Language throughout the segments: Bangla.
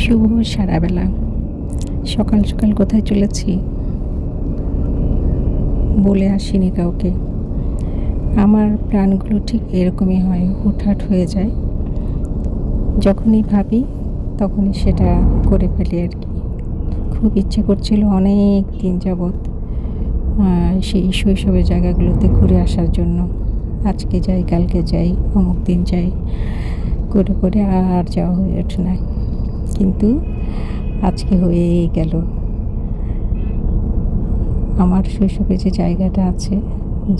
শুভ সারাবেলা। সকাল সকাল কোথায় চলেছি বলে আসিনি কাউকে। আমার প্ল্যানগুলো ঠিক এরকমই হয়, হুটহাট হয়ে যায়। যখনই ভাবি তখনই সেটা করে ফেলি আর কি। খুব ইচ্ছে করছিল অনেক দিন যাবৎ সেই শৈশবের জায়গাগুলোতে ঘুরে আসার জন্য। আজকে যাই, কালকে যাই, অমুক দিন যাই করে করে আর যাওয়া হয়ে ওঠে না। কিন্তু আজকে হয়েই গেল। আমার শৈশবে যে জায়গাটা আছে,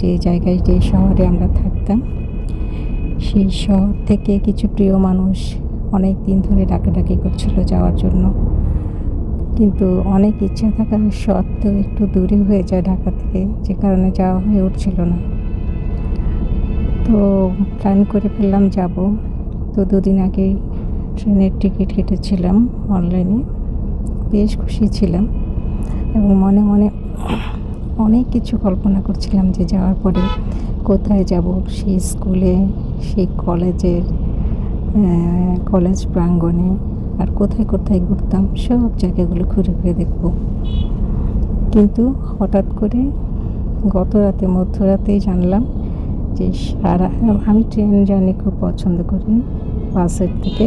যে জায়গায়, যে শহরে আমরা থাকতাম, সেই শহর থেকে কিছু প্রিয় মানুষ অনেক দিন ধরে ডাকাডাকি করছিল যাওয়ার জন্য। কিন্তু অনেক ইচ্ছা থাকার সত্ত্বেও একটু দূরে হয়ে যায় ঢাকা থেকে, যে কারণে যাওয়া হয়ে উঠছিল না। তো প্ল্যান করে ফেললাম যাব। তো দুদিন আগেই ট্রেনের টিকিট কেটেছিলাম অনলাইনে। বেশ খুশি ছিলাম এবং মনে মনে অনেক কিছু কল্পনা করছিলাম যে যাওয়ার পরে কোথায় যাব। সেই স্কুলে, সেই কলেজ প্রাঙ্গণে, আর কোথায় কোথায় ঘুরতাম, সব জায়গাগুলো ঘুরে ঘুরে দেখব। কিন্তু হঠাৎ করে গত রাতে মধ্যরাতেই জানলাম যে আমি ট্রেন জার্নি খুব পছন্দ করি বাসের থেকে।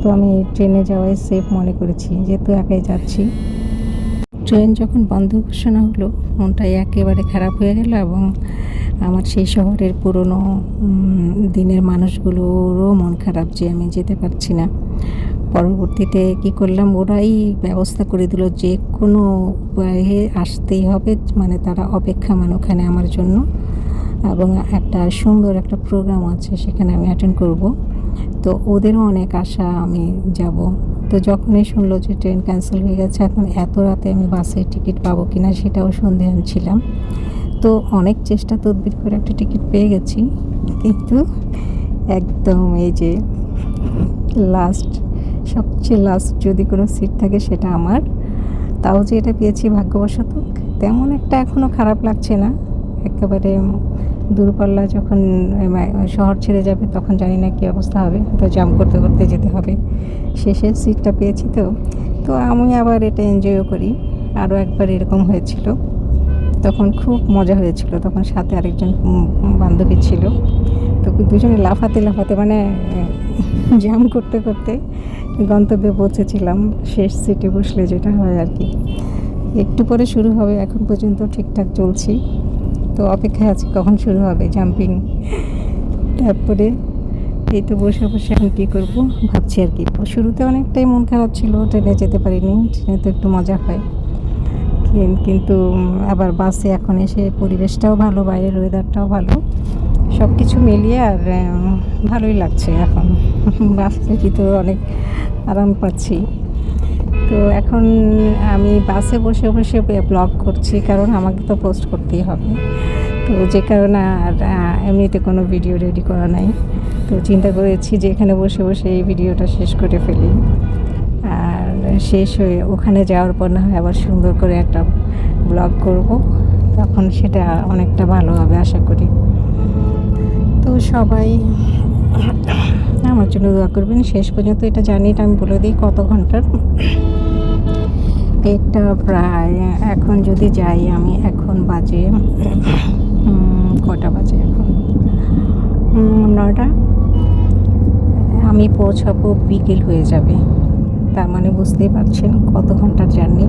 তো আমি ট্রেনে যাওয়াই সেফ মনে করেছি, যেহেতু একাই যাচ্ছি। ট্রেন যখন বন্ধ ঘোষণা হলো, মনটাই একেবারে খারাপ হয়ে গেল এবং আমার সেই শহরের পুরনো দিনের মানুষগুলোরও মন খারাপ যে আমি যেতে পারছি না। পরবর্তীতে কী করলাম, ওরাই ব্যবস্থা করে দিল যে কোনো উপায়ে আসতেই হবে, মানে তারা অপেক্ষা ওখানে আমার জন্য, এবং একটা সুন্দর একটা প্রোগ্রাম আছে, সেখানে আমি অ্যাটেন্ড করব। তো ওদেরও অনেক আশা আমি যাব। তো যখনই শুনলো যে ট্রেন ক্যান্সেল হয়ে গেছে, এখন এত রাতে আমি বাসের টিকিট পাবো কি না সেটাও সন্দেহান ছিলাম। তো অনেক চেষ্টা তদবির করে একটা টিকিট পেয়ে গেছি। কিন্তু একদম এই যে সবচেয়ে লাস্ট যদি কোনো সিট থাকে সেটা আমার। তাও যে এটা পেয়েছি ভাগ্যবশত, তেমন একটা এখনও খারাপ লাগছে না। একেবারে দূরপাল্লা যখন শহর ছেড়ে যাবে তখন জানি না কী অবস্থা হবে, তো জাম করতে করতে যেতে হবে। শেষের সিটটা পেয়েছি তো। তো আমি আবার এটা এনজয়ও করি। আরও একবার এরকম হয়েছিল, তখন খুব মজা হয়েছিল। তখন সাথে আরেকজন বান্ধবী ছিল। তো দুজনে লাফাতে লাফাতে জাম করতে করতে গন্তব্যে পৌঁছেছিলাম। শেষ সিটে বসলে যেটা হয় আর কি। একটু পরে শুরু হবে, এখন পর্যন্ত ঠিকঠাক চলছি। তো অপেক্ষায় আছি কখন শুরু হবে জাম্পিং। তারপরে এই তো বসে বসে এখন কী করবো ভাবছি আর কি। শুরুতে অনেকটাই মন খারাপ ছিল, ট্রেনে যেতে পারিনি। ট্রেনে তো একটু মজা হয়, কিন্তু আবার বাসে এখন এসে পরিবেশটাও ভালো, বাইরের ওয়েদারটাও ভালো, সব কিছু মিলিয়ে আর ভালোই লাগছে এখন। বাসে ভিতরে অনেক আরাম পাচ্ছি। তো এখন আমি বাসে বসে বসে ব্লগ করছি, কারণ আমাকে তো পোস্ট করতেই হবে। তো যে কারণে আর এমনিতে কোনো ভিডিও রেডি করা নাই। তো চিন্তা করেছি যে এখানে বসে বসে এই ভিডিওটা শেষ করে ফেলি, আর শেষ হয়ে ওখানে যাওয়ার পর না হয় আবার সুন্দর করে একটা ব্লগ করব, তখন সেটা অনেকটা ভালো হবে আশা করি। তো সবাই আমার জন্য দোয়া করবেন। শেষ পর্যন্ত এটা জানি না, আমি বলে দিই কত ঘন্টার। এটা প্রায়, এখন যদি যাই আমি, এখন বাজে কটা বাজে এখন 9টা। আমি পৌঁছাবো বিকেল হয়ে যাবে। তার মানে বুঝতেই পারছেন কত ঘন্টার জার্নি।